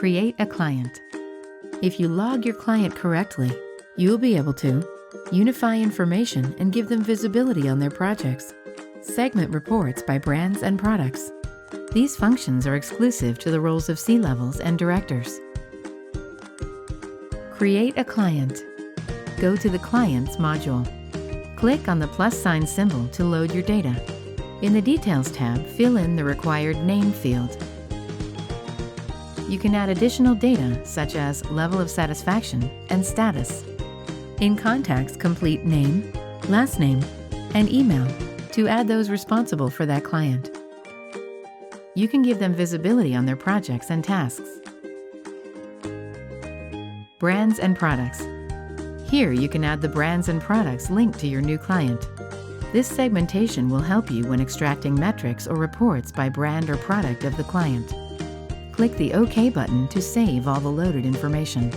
Create a client. If you log your client correctly, you'll be able to unify information and give them visibility on their projects. Segment reports by brands and products. These functions are exclusive to the roles of C-levels and directors. Create a client. Go to the Clients module. Click on the +sign symbol to load your data. In the Details tab, fill in the required name field. You can add additional data such as level of satisfaction and status. In Contacts, complete name, last name, and email to add those responsible for that client. You can give them visibility on their projects and tasks. Brands and products. Here you can add the brands and products linked to your new client. This segmentation will help you when extracting metrics or reports by brand or product of the client. Click the OK button to save all the loaded information.